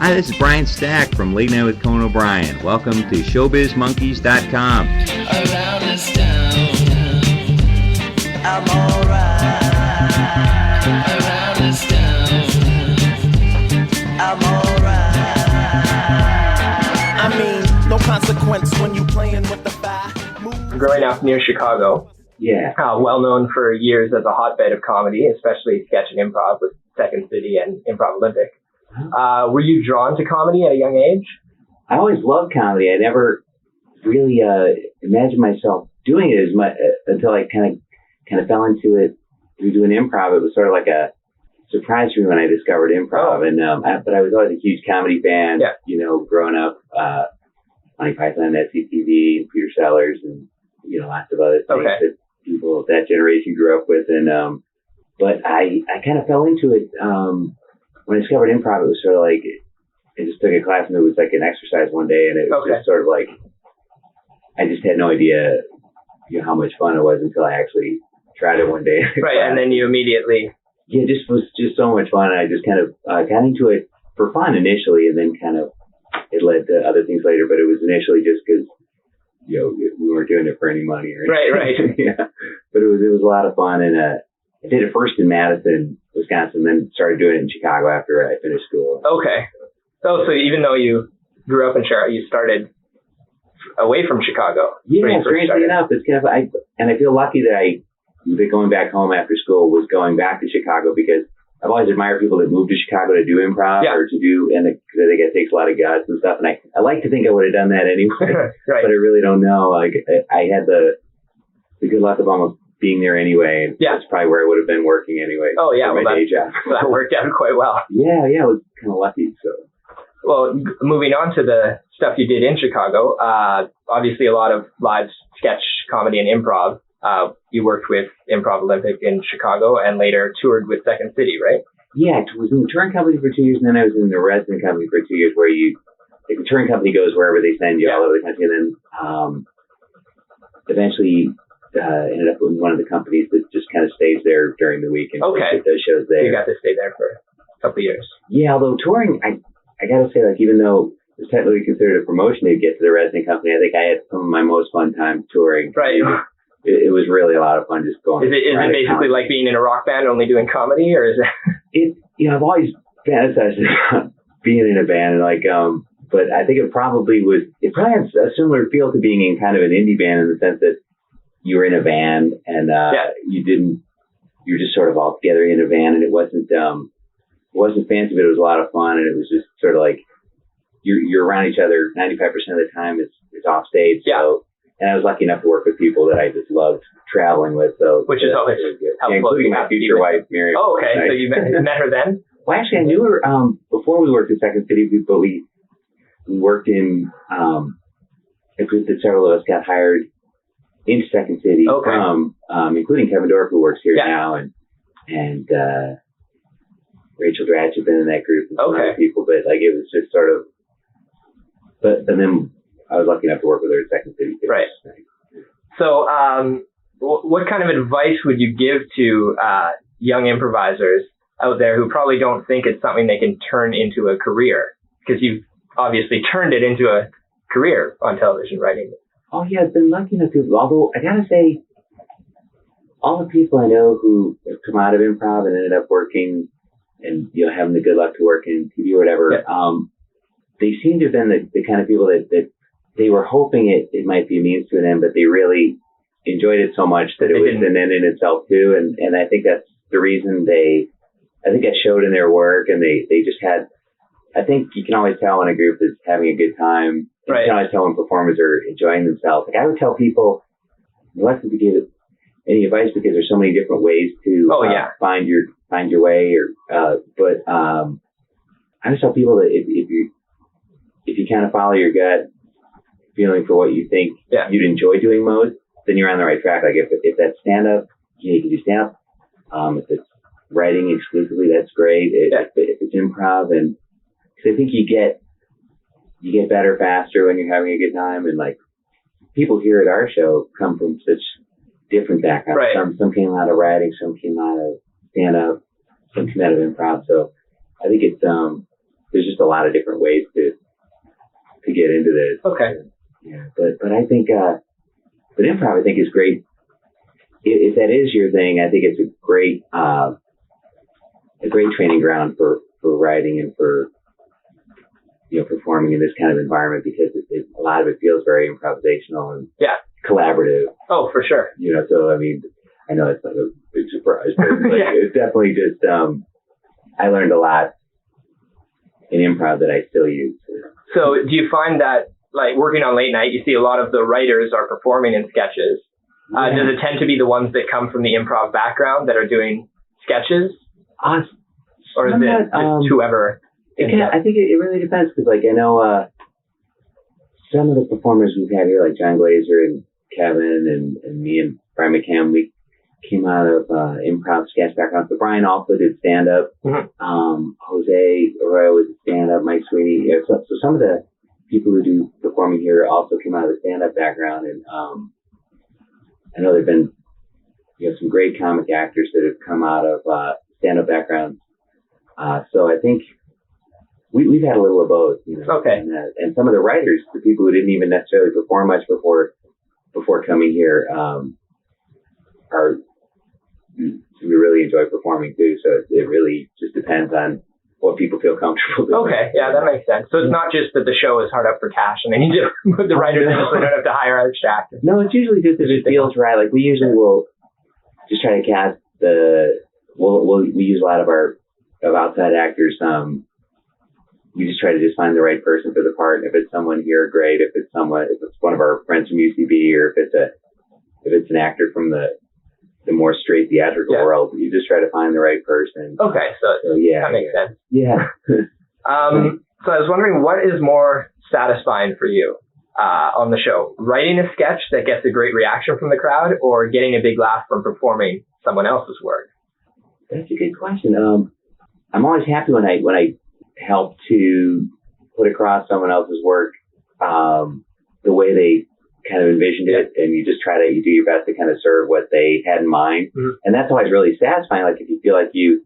Hi, this is Brian Stack from Late Night with Conan O'Brien. Welcome to ShowbizMonkeys.com. Around this town, I'm alright. Around this town, I'm alright. I mean, no consequence when you playing with the fire. Growing up near Chicago, well known for years as a hotbed of comedy, especially sketch and improv with Second City and Improv Olympic. Were you drawn to comedy at a young age? I always loved comedy. I never really imagined myself doing it as much until I kind of fell into it through doing improv. It was sort of like a surprise for me when I discovered improv. But I was always a huge comedy fan. Yeah. You know, growing up, Monty Python, SCTV, and Peter Sellers, and lots of other things that people of that generation grew up with. And but I kind of fell into it. When I discovered improv, it was sort of like, I just took a class and it was like an exercise one day, and it was just sort of like, I just had no idea, how much fun it was until I actually tried it one day. Right, and then you immediately... Yeah, it just was just so much fun. I just kind of got into it for fun initially, and then kind of it led to other things later, but it was initially just because, we weren't doing it for any money or anything. Right. Yeah, but it was a lot of fun, and I did it first in Madison, Wisconsin, then started doing it in Chicago after I finished school. Okay. So even though you grew up in Chicago, you started away from Chicago. Yeah, strangely enough, it's kind of, I feel lucky that going back home after school was going back to Chicago, because I've always admired people that move to Chicago to do improv or to do, and because I think it takes a lot of guts and stuff. And I like to think I would have done that anyway, right. But I really don't know. Like I had the good luck of almost being there anyway, and that's probably where I would have been working anyway. Oh yeah, my day job. That worked out quite well. Yeah, I was kind of lucky. So, well, moving on to the stuff you did in Chicago, obviously a lot of live sketch comedy and improv. You worked with Improv Olympic in Chicago and later toured with Second City, right? Yeah, I was in the touring company for 2 years, and then I was in the resident company for 2 years, where the touring company goes wherever they send you all over the country, and then eventually ended up in one of the companies that just kind of stays there during the week and did those shows there. You got to stay there for a couple of years. Yeah, although touring, I got to say, like, even though it's technically considered a promotion to get to the resident company, I think I had some of my most fun time touring. Right. It was really a lot of fun just going. Is it basically like being in a rock band only doing comedy, or is it? I've always fantasized about being in a band, and but I think it probably had a similar feel to being in kind of an indie band, in the sense that you were in a band and you were just sort of all together in a van, and it wasn't fancy, but it was a lot of fun, and it was just sort of like you're around each other 95% of the time. It's off stage. Yeah. So, and I was lucky enough to work with people that I just loved traveling with. So, which is always helpful, including my future wife, Mary. Oh, okay. So you met her then? Well, actually, I knew her before we worked in Second City, but we worked in a group that several of us got hired into Second City from, including Kevin Dorff, who works here now, and Rachel Dratch had been in that group, and some other people, but like it was just sort of. But then I was lucky enough to work with her at Second City. Right. So, what kind of advice would you give to young improvisers out there who probably don't think it's something they can turn into a career? Because you've obviously turned it into a career on television writing. Oh yeah, I've been lucky enough to. Although I gotta say, all the people I know who have come out of improv and ended up working, and having the good luck to work in TV or whatever, they seem to have been the kind of people that they were hoping it might be a means to an end, but they really enjoyed it so much that it was an end in itself too. And I think that's the reason I think that showed in their work, and they just had. I think you can always tell when a group is having a good time. Right. You can always tell when performers are enjoying themselves. Like I would tell people, reluctant to give any advice because there's so many different ways to find your way. But I just tell people that if you kind of follow your gut feeling for what you think you'd enjoy doing most, then you're on the right track. Like if that's stand up, you can do stand up. If it's writing exclusively, that's great. If it's improv, and because I think you get better faster when you're having a good time, and like people here at our show come from such different backgrounds. Right. Some came out of writing, some came out of stand up, some came out of improv. So I think it's there's just a lot of different ways to get into this. Okay. Yeah, but I think, but improv I think is great. If that is your thing, I think it's a great training ground for writing and for, performing in this kind of environment, because a lot of it feels very improvisational and collaborative. Oh, for sure. So I mean, I know it's not a big surprise, but it's definitely just, I learned a lot in improv that I still use. So do you find that, like, working on late night, you see a lot of the writers are performing in sketches? Does it tend to be the ones that come from the improv background that are doing sketches? Or is it just whoever? I think it really depends, because, like, I know some of the performers we've had here, like John Glazer and Kevin and me and Brian McCann, we came out of improv sketch backgrounds. But Brian also did stand-up. Mm-hmm. Jose Arroyo was stand-up. Mike Sweeney. So some of the people who do performing here also came out of the stand-up background. And I know there have been some great comic actors that have come out of stand-up backgrounds. So I think we've had a little of both. Okay. And some of the writers, the people who didn't even necessarily perform much before coming here, we really enjoy performing too. So it really just depends on what people feel comfortable doing. Okay, yeah, that makes sense. So it's not just that the show is hard up for cash and they need to put the writers in so they don't have to hire extra actors. No, it's usually just if it feels right. Like we usually will just try to cast we use a lot of outside actors. We just try to just find the right person for the part. And if it's someone here, great. If it's one of our friends from UCB, or if it's an actor from the more straight theatrical world, you just try to find the right person. Okay, so that makes sense. Yeah. So I was wondering, what is more satisfying for you on the show? Writing a sketch that gets a great reaction from the crowd, or getting a big laugh from performing someone else's work? That's a good question. I'm always happy when I help to put across someone else's work the way they kind of envisioned it, and you do your best to kind of serve what they had in mind. Mm-hmm. And that's always really satisfying. Like if you feel like you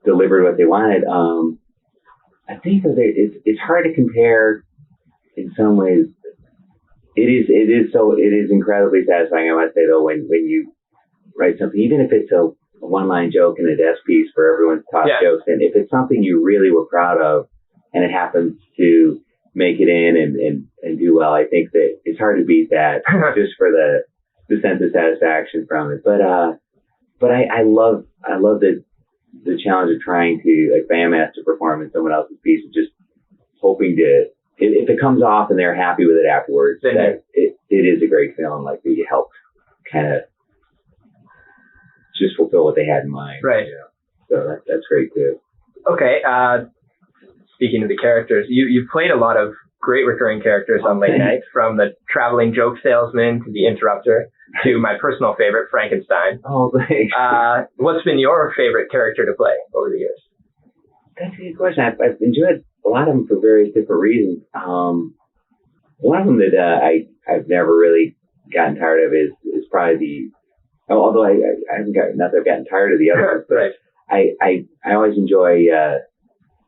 delivered what they wanted. I think that it's hard to compare in some ways. It is incredibly satisfying. I must say though, when you write something, even if it's a one-line joke in a desk piece for everyone's top jokes, and if it's something you really were proud of and it happens to make it in and do well, I think that it's hard to beat that just for the sense of satisfaction from it. But I love the challenge of trying to, like, if I am asked to perform in someone else's piece, just hoping to, if it comes off and they're happy with it afterwards, that it is a great feeling, like that you helped kind of just fulfill what they had in mind. Right. So that's great too. Okay. Speaking of the characters, you played a lot of great recurring characters on late night, from the traveling joke salesman to the interrupter to my personal favorite, Frankenstein. Oh, thanks. What's been your favorite character to play over the years? That's a good question. I've enjoyed a lot of them for various different reasons. One of them that I've never really gotten tired of is probably although I haven't not that I've gotten tired of the other ones, but right. I always enjoy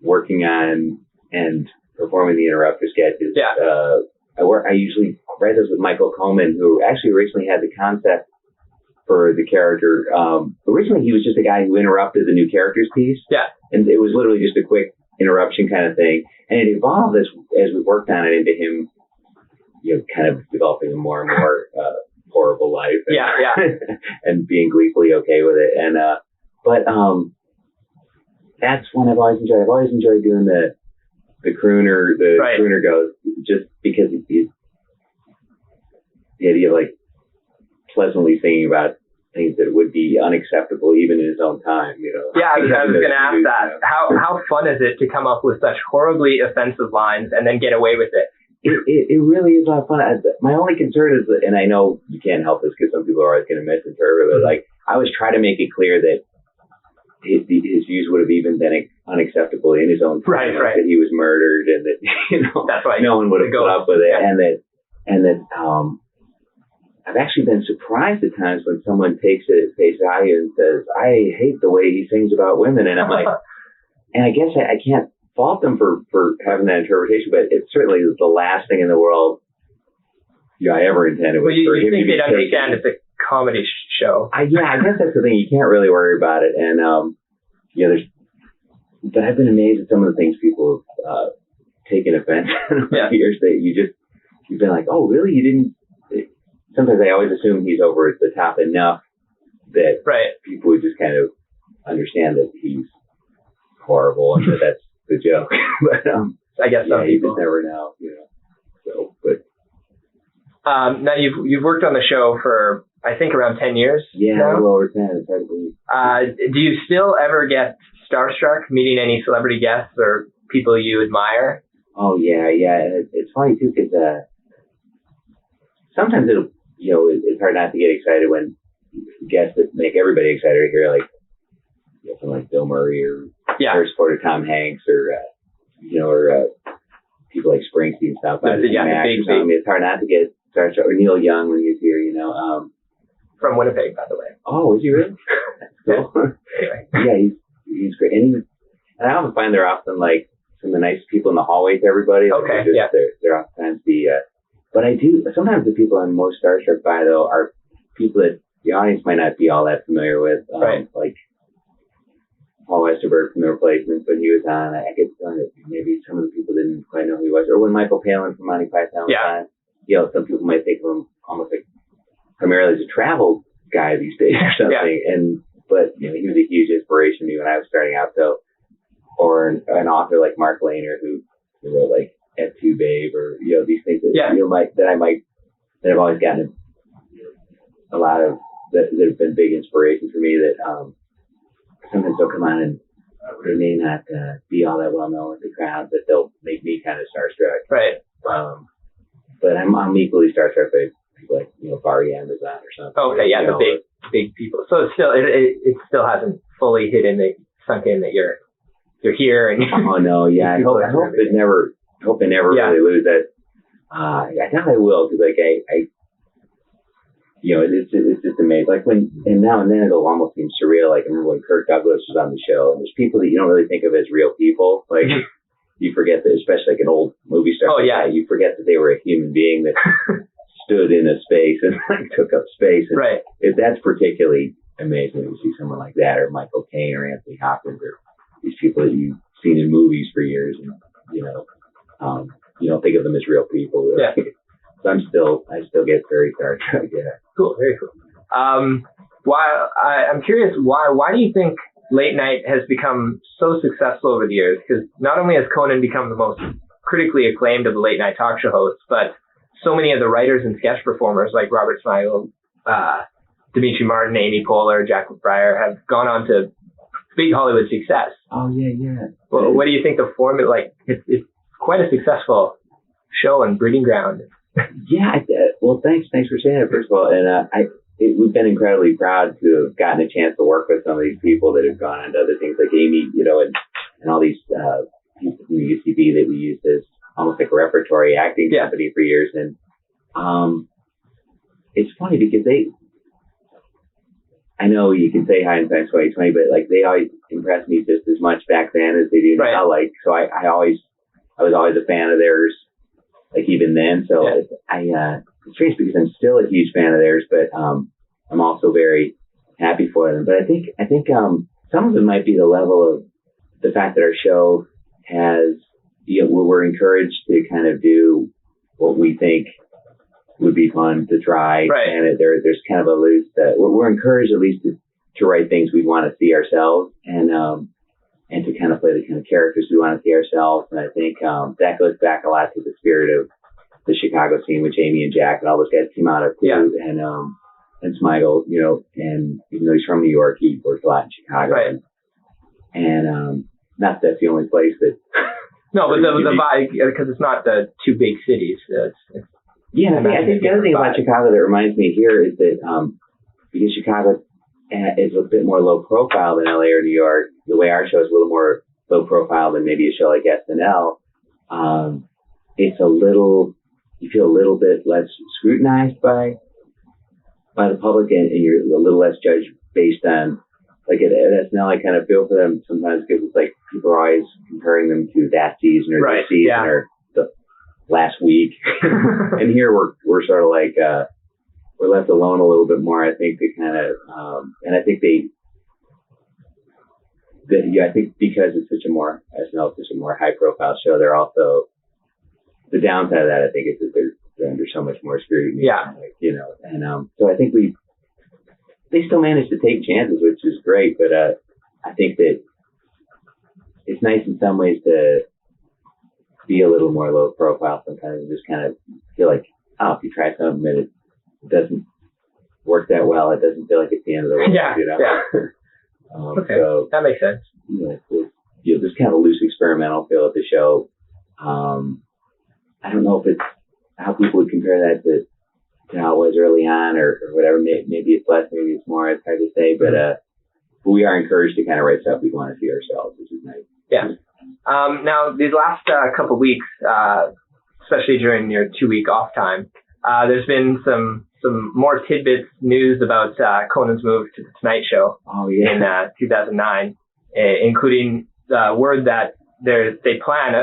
working on and performing the interrupter sketches. Yeah. I usually write those with Michael Coleman, who actually originally had the concept for the character. Originally, he was just a guy who interrupted the new characters piece. Yeah. And it was literally just a quick interruption kind of thing. And it evolved as we worked on it into him, kind of developing a more and more horrible life. And, and being gleefully okay with it. And but that's one I've always enjoyed. I've always enjoyed doing the crooner, crooner ghost, just because the idea of, like, pleasantly singing about things that would be unacceptable even in his own time, Yeah, I was going to ask that. How fun is it to come up with such horribly offensive lines and then get away with it? It really is a lot of fun. My only concern is that, and I know you can't help this because some people are always going to misinterpret it, but, like, I always try to make it clear that his views would have even been unacceptable in his own time. Right. That he was murdered, and that that's right. No one would have put up with it, and that I've actually been surprised at times when someone takes it at face value and says, "I hate the way he sings about women," and I'm like, and I guess I can't fault them for having that interpretation, but it's certainly the last thing in the world I ever intended was for him to be think they'd understand it's a comedy show. I guess that's the thing. You can't really worry about it. And, but I've been amazed at some of the things people have taken offense in over the years that you've been like, oh, really? You didn't? Sometimes I always assume he's over the top enough that people would just kind of understand that he's horrible and that that's the joke. But I guess some you people just never know, So, but now you've worked on the show for I think around 10 years. Yeah, now. a little over 10. It's hard to believe. Do you still ever get starstruck meeting any celebrity guests or people you admire? Oh yeah. It's funny too because sometimes it's hard not to get excited when guests that make everybody excited to hear like someone like Bill Murray or supporter Tom Hanks or people like Springsteen stuff. It's hard not to get starstruck. Or Neil Young when he's here. From Winnipeg, by the way. Oh, is he really? Cool. Yeah, he's great. And I often find they're often like some of the nicest people in the hallway to everybody. Okay, They're oftentimes but I do, sometimes the people I'm most starstruck by though are people that the audience might not be all that familiar with. Like Paul Westerberg from The Replacements, when he was on, I get the feeling that maybe some of the people didn't quite know who he was. Or when Michael Palin from Monty Python was on, some people might think of him almost like primarily as a travel guy these days or something. But he was a huge inspiration to me when I was starting out. So, or an author like Mark Lehner who wrote like F2 Babe or these things that I've always gotten a lot of that have been big inspirations for me that sometimes they'll come on and they may not be all that well known with the crowd, but they'll make me kind of starstruck. Right. But I'm equally starstruck by people like Barry Amazon or something. Okay, the big people. So it still hasn't fully sunk in that you're here and. Oh no, yeah. I hope they never really lose that. I think I will because it's just amazing. Like and now and then it'll almost seem surreal. Like I remember when Kirk Douglas was on the show, and there's people that you don't really think of as real people. Like you forget that, especially like an old movie star. Oh yeah, you forget that they were a human being that stood in a space and like took up space. And that's particularly amazing to see someone like that, or Michael Caine or Anthony Hopkins, or these people that you've seen in movies for years, and you don't think of them as real people. Really. Yeah. So I still get very starstruck. Yeah. Cool. Very cool. I'm curious why do you think late night has become so successful over the years? Because not only has Conan become the most critically acclaimed of the late night talk show hosts, but so many of the writers and sketch performers like Robert Smigel, Dimitri Martin, Amy Poehler, Jack McBrayer have gone on to big Hollywood success. Oh yeah. Well, what do you think the formula? Like, it's quite a successful show and breeding ground. Yeah. Well, thanks for saying that first of all, and we've been incredibly proud to have gotten a chance to work with some of these people that have gone on to other things like Amy, and all these people from the UCB that we used as almost like a repertory acting company for years. And it's funny because I know you can say hindsight's 2020, but like they always impressed me just as much back then as they do now. Like, so I was always a fan of theirs, like even then. So it's strange because I'm still a huge fan of theirs, but I'm also very happy for them. But I think some of it might be the level of the fact that our show has, we're encouraged to kind of do what we think would be fun to try. Right. And there's kind of a loose, we're encouraged at least to write things we want to see ourselves and to kind of play the kind of characters we want to see ourselves. And I think that goes back a lot to the spirit of the Chicago scene, which Amy and Jack and all those guys came out of too. Yeah. And Smigel, and even though he's from New York, he worked a lot in Chicago. Right. And not that that's the only place that. No, but the vibe, because it's not the two big cities. I think the other thing about Chicago that reminds me here is that because Chicago is a bit more low profile than LA or New York, the way our show is a little more low profile than maybe a show like SNL, it's you feel a little bit less scrutinized by the public, and you're a little less judged based on like at SNL, I kind of feel for them sometimes because it's like people are always comparing them to that season or this season or the last week. And here we're sort of like, we're left alone a little bit more, I think, to kind of, and I think I think because it's SNL is such a more high profile show, they're also, the downside of that, I think, is that they're under so much more scrutiny. Yeah. Like, and so I think they still manage to take chances, which is great, but I think that it's nice in some ways to be a little more low profile sometimes and just kind of feel like, if you try something and it doesn't work that well, it doesn't feel like it's the end of the world. Yeah. Okay. So, that makes sense. Just kind of a loose experimental feel at the show. I don't know if it's how people would compare that to how it was early on or whatever. Maybe it's less, maybe it's more. It's hard to say, but we are encouraged to kind of write stuff we want to see ourselves, which is nice. Yeah. Now, these last couple weeks, especially during your 2-week off time, there's been some more tidbits news about Conan's move to the Tonight Show in 2009, including the word that they plan,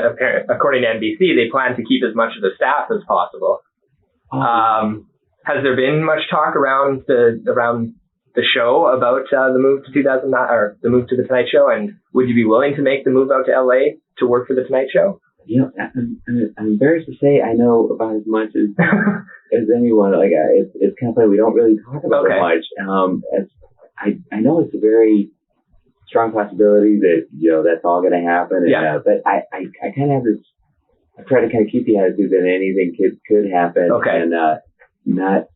according to NBC, they plan to keep as much of the staff as possible. Has there been much talk around the show about the move to 2009 or the move to the Tonight Show? And would you be willing to make the move out to LA to work for the Tonight Show? I'm embarrassed to say I know about as much as anyone. Like it's kind of funny. We don't really talk about it much. I know it's a very strong possibility that that's all going to happen. And, but I kind of have this. I try to kind of keep the attitude that anything could happen, and not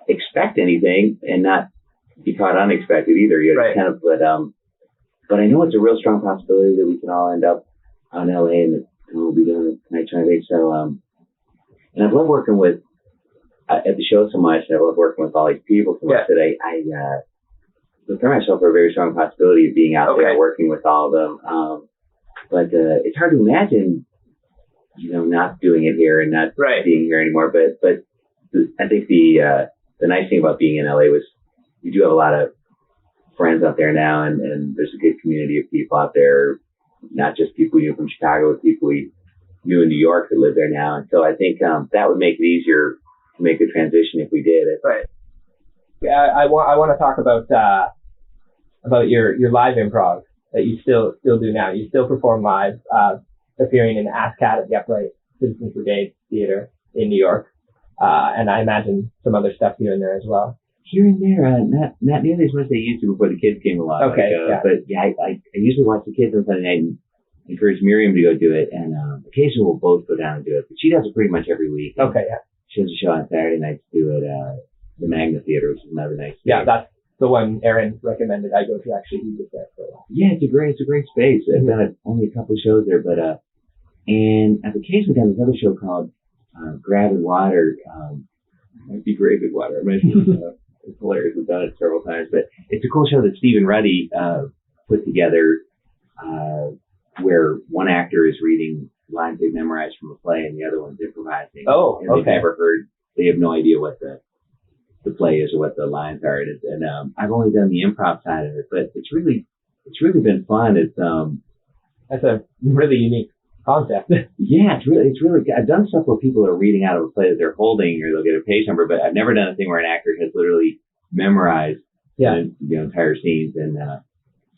expect anything, and not be caught unexpected either. Kind of, but I know it's a real strong possibility that we can all end up on LA and we'll be doing the Tonight Show. I think so. And I've loved working with at the show so much. And I love working with all these people so much that I prepare myself for a very strong possibility of being out there working with all of them. But it's hard to imagine, not doing it here and not being here anymore. But I think the nice thing about being in LA was we do have a lot of friends out there now, and there's a good community of people out there, not just people we knew from Chicago, but people we knew in New York that live there now. And so I think that would make it easier to make the transition if we did it. Right. Yeah, I want to talk about your live improv that you still do now. You still perform live, appearing in Ask Cat at the Upright Citizens Brigade Theater in New York, and I imagine some other stuff here and there as well. Here and there, not nearly as much as they used to before the kids came along. But I usually watch the kids on Sunday night and encourage Miriam to go do it, and occasionally we'll both go down and do it. But she does it pretty much every week. She has a show on Saturday nights to do it the Magna Theater, which is another nice space. Yeah, that's the one Aaron recommended I go to. Actually, he was there for a while. Yeah, it's a great space. I've done only a couple of shows there, but and I've occasionally done this other show called Grab and Water. Might be Grave and Water. I mentioned it's hilarious. I've done it several times, but it's a cool show that Stephen Ruddy put together, where one actor is reading lines they've memorized from a play and the other one's improvising. Oh, and they've never heard. They have no idea what the play is or what the lines are. And I've only done the improv side of it, but it's really been fun. It's that's a really unique concept. Yeah, it's really. I've done stuff where people are reading out of a play that they're holding, or they'll get a page number, but I've never done a thing where an actor has literally memorized entire scenes. And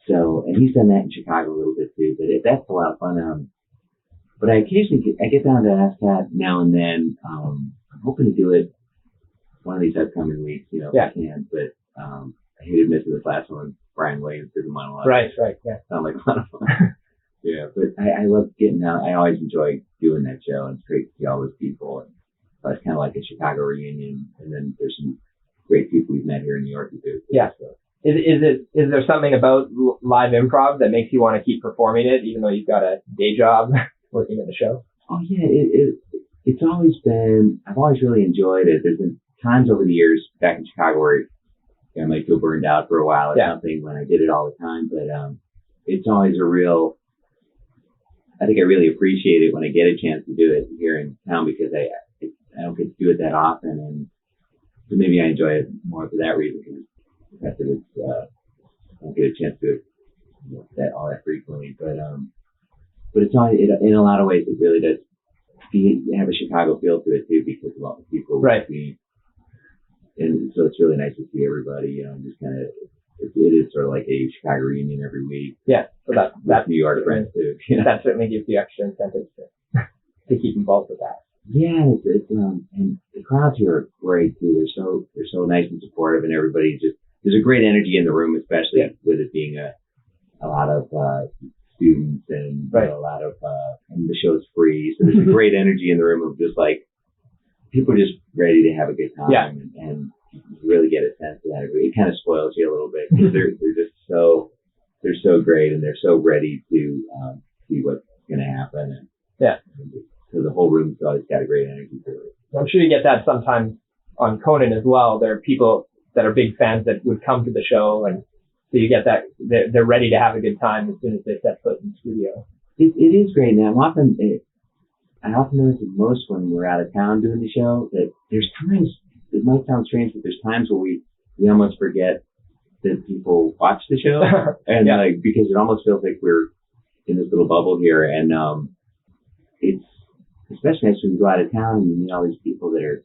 and he's done that in Chicago a little bit too. But that's a lot of fun. But I occasionally get down to Ask Cat now and then. I'm hoping to do it one of these upcoming weeks, if I can. But I hated missing this last one. Brian Williams did the monologue. Right. Yeah. Sounds like a lot of fun. Yeah, but I love getting out. I always enjoy doing that show, and it's great to see all those people. And so it's kind of like a Chicago reunion, and then there's some great people we've met here in New York to do. Yeah. So. Is there something about live improv that makes you want to keep performing it, even though you've got a day job working at the show? Oh yeah, it's always been. I've always really enjoyed it. There's been times over the years back in Chicago where I might feel burned out for a while or something when I did it all the time, but it's always a real. I think I really appreciate it when I get a chance to do it here in town, because I don't get to do it that often, and so maybe I enjoy it more for that reason, because it's don't get a chance to do it that all that frequently, but it's always, in a lot of ways, it really does have a Chicago feel to it too, because of all the people we meet. And so it's really nice to see everybody, just kind of, it is sort of like a Chicago reunion every week. Yeah, so that's New York friends too. That certainly gives you extra incentives to keep involved with that. Yeah, it's and the crowds here are great too. They're so nice and supportive, and everybody there's a great energy in the room, especially with it being a lot of students and a lot of and the show's free, so there's a great energy in the room of just like people are just ready to have a good time, and you really get a sense of that. It kind of spoils you a little bit because they're just they're so great, and they're so ready to see what's going to happen. So the whole room's always got a great energy to it. I'm sure you get that sometimes on Conan as well. There are people that are big fans that would come to the show, and so you get that they're ready to have a good time as soon as they set foot in the studio. It is great. Now, I often notice that most when we're out of town doing the show, that there's times, it might sound strange, but there's times where we almost forget that people watch the show, and like because it almost feels like we're in this little bubble here, and it's especially nice when you go out of town and you meet all these people that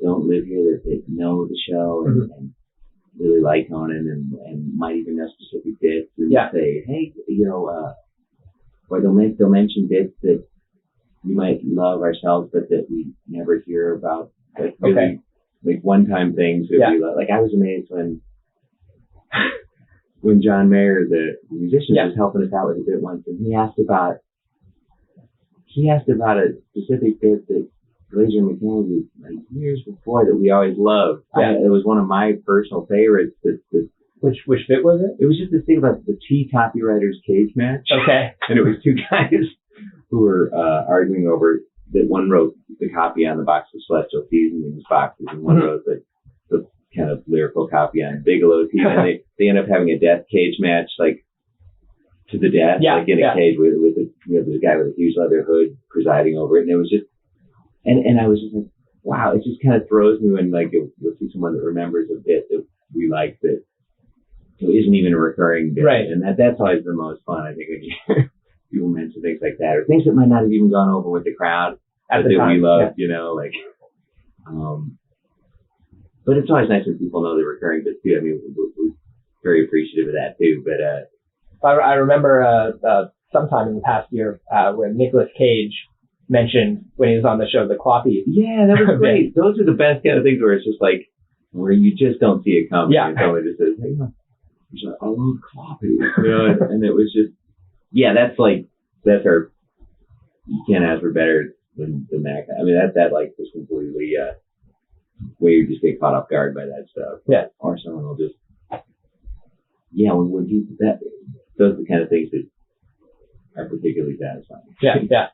don't live here, that know the show and really like Conan and might even know specific bits and say, hey, or they'll mention bits that we might love ourselves, but that we never hear about. Like really, like one-time things that we love. Like I was amazed when John Mayer, the musician, was helping us out with a bit once, and he asked about a specific bit that Glazer McKenna did like years before that we always loved. It was one of my personal favorites. Which bit was it? It was just this thing about the Tea copywriters cage match. Okay. And it was two guys who were arguing over that. One wrote the copy on the box of Celestial Teas in his boxes, and one wrote the kind of lyrical copy on Bigelow Tea. And they end up having a death cage match, like to the death, like in a cage with the guy with a huge leather hood presiding over it. And it was just, and I was just like, wow, it just kind of throws me when like you'll see someone that remembers a bit that we like that isn't even a recurring bit. Right. And that's always the most fun, I think, when you hear people mention things like that, or things that might not have even gone over with the crowd that we love, but it's always nice when people know the recurring bits too. I mean, we're very appreciative of that too, but I remember sometime in the past year when Nicolas Cage mentioned when he was on the show the cloppy. Yeah, that was great. Those are the best kind of things where it's just like where you just don't see it coming. And someone just says, "Hey, he's like, I love cloppy," and it was just that's our. You can't ask for better than that. I mean, that like just completely where you just get caught off guard by that stuff. Yeah, or someone will just when you that. Those are the kind of things that are particularly satisfying. Yeah.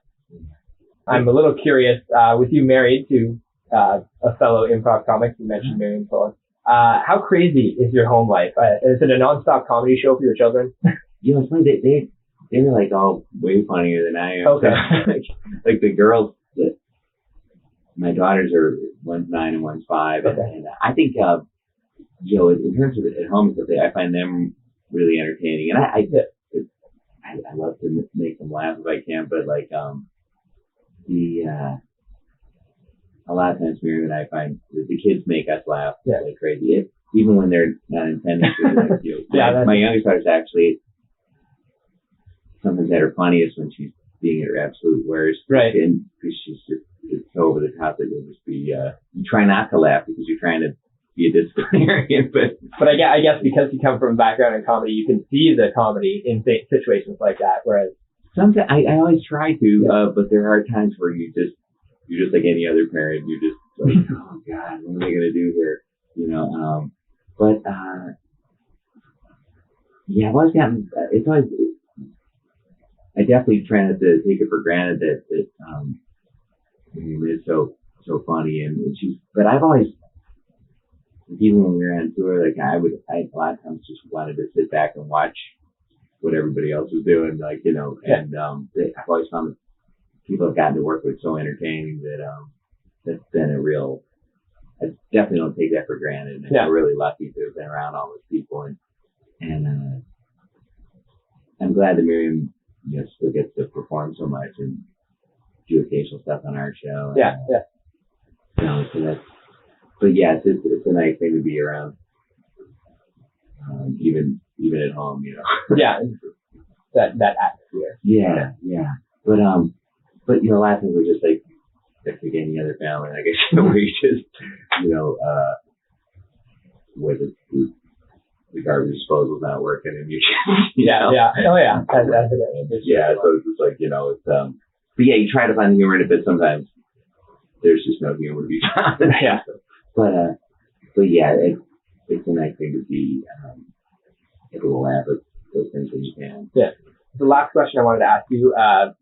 I'm a little curious, with you married to a fellow improv comic, you mentioned Miriam Fuller, how crazy is your home life? Is it a nonstop comedy show for your children? It's funny, they were like all way funnier than I am. Okay. like the girls, my daughters are, one's 9 and one's 5. Okay. And I think, in terms of at home stuff, I find them really entertaining, and I love to make them laugh if I can. But like a lot of times Miriam and I find that the kids make us laugh like crazy, even when they're not intending to. My youngest daughter's actually sometimes at her funniest when she's being at her absolute worst, right? And because she's just it's so over the top that you'll just be you try not to laugh because you're trying to be a disciplinarian, but I guess because you come from a background in comedy, you can see the comedy in situations like that. Whereas sometimes I always try to, but there are times where you're just like any other parent. You're just like, oh God, what am I gonna do here? But I've always gotten. It's always. I definitely try not to take it for granted that is so funny, and but I've always. Even when we were on tour, like I a lot of times just wanted to sit back and watch what everybody else was doing, and I've always found that people have gotten to work with so entertaining that that's been a real. I definitely don't take that for granted. And I'm really lucky to have been around all those people, and And I'm glad that Miriam, still gets to perform so much and do occasional stuff on our show. Yeah. So that's, but yeah, it's a nice thing to be around, even at home, Yeah, that atmosphere. Yeah. But last thing we're just like any other family, I guess, we just, with the garbage disposal's not working, and you just, Yeah. Oh yeah. That's it. Yeah, so it's just like, it's, but yeah, you try to find the humor in it, but sometimes there's just no humor to be found. Yeah. But yeah, it's a nice thing to be able to laugh at those things when you can. Yeah. The last question I wanted to ask you,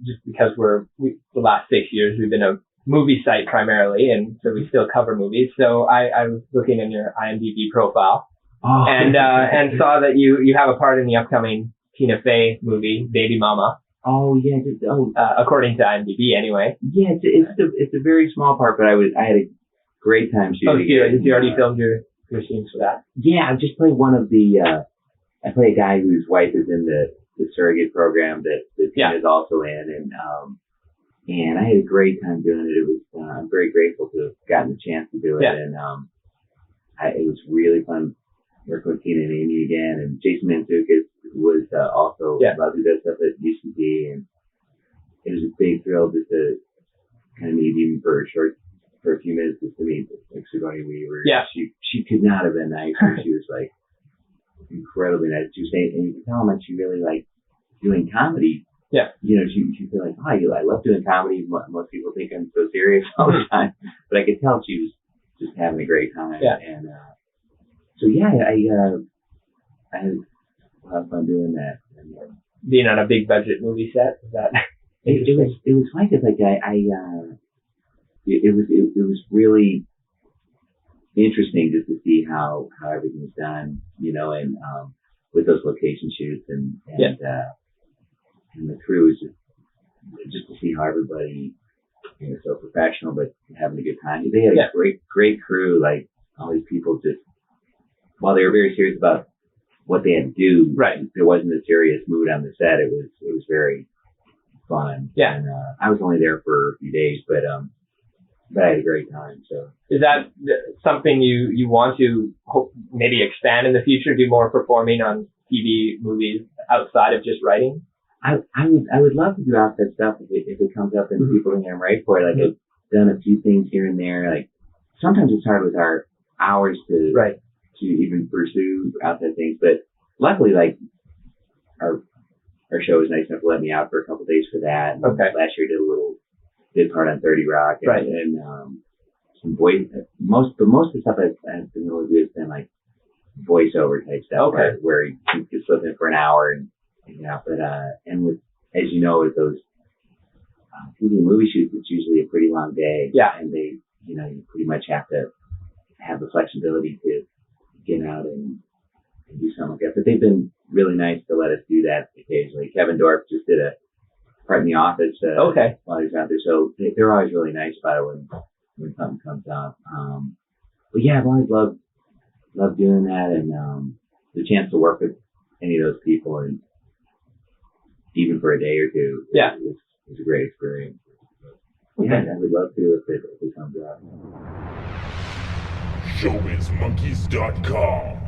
just because the last 6 years we've been a movie site primarily, and so we still cover movies. So I was looking in your IMDb profile and saw that you have a part in the upcoming Tina Fey movie, Baby Mama. Oh yeah, according to IMDb anyway. Yeah, it's a very small part, but I had a great time shooting. Oh, you already filmed your scenes for that? Yeah, I just played one of the. I play a guy whose wife is in the surrogate program that Tina is also in, and I had a great time doing it. It was I'm very grateful to have gotten the chance to do it, and it was really fun working with Tina and Amy again, and Jason Mantzoukas was also lovely to stuff at UCB, and it was a big thrill just to kind of meet him for a few minutes just to meet Sigourney Weaver. Yeah. She could not have been nicer. She was like incredibly nice. She was saying, and you could tell how much she really liked doing comedy. Yeah. She feel like, I love doing comedy. Most people think I'm so serious all the time, but I could tell she was just having a great time. Yeah. And so yeah, I had a lot of fun doing that. And, being on a big budget movie set, is that? It was fun because like it was really interesting just to see how everything's done, and with those location shoots and the crew is just to see how everybody so professional but having a good time. They had a great crew, like all these people just while they were very serious about what they had to do, right? There wasn't a serious mood on the set. It was very fun. Yeah. And I was only there for a few days, but I had a great time. So is that something you want to maybe expand in the future? Do more performing on TV movies outside of just writing? I would love to do outside stuff if it comes up and people think I'm right for it. Like I've done a few things here and there. Like sometimes it's hard with our hours to even pursue outside things, but luckily like our show was nice enough to let me out for a couple of days for that. And last year I did part on 30 Rock and some voice. Most of the stuff I've been able to do has been like voiceover type stuff where you can slip in for an hour and but and with, as you know, with those TV movie shoots, it's usually a pretty long day. Yeah. And they, you pretty much have to have the flexibility to get out and do something like that. But they've been really nice to let us do that occasionally. Kevin Dorff just did a part in The Office while he was out there. So they're always really nice about it when something comes up. But yeah, I've always loved doing that, and the chance to work with any of those people and even for a day or two, it was a great experience. Yeah, I would love to if it comes out. ShowbizMonkeys.com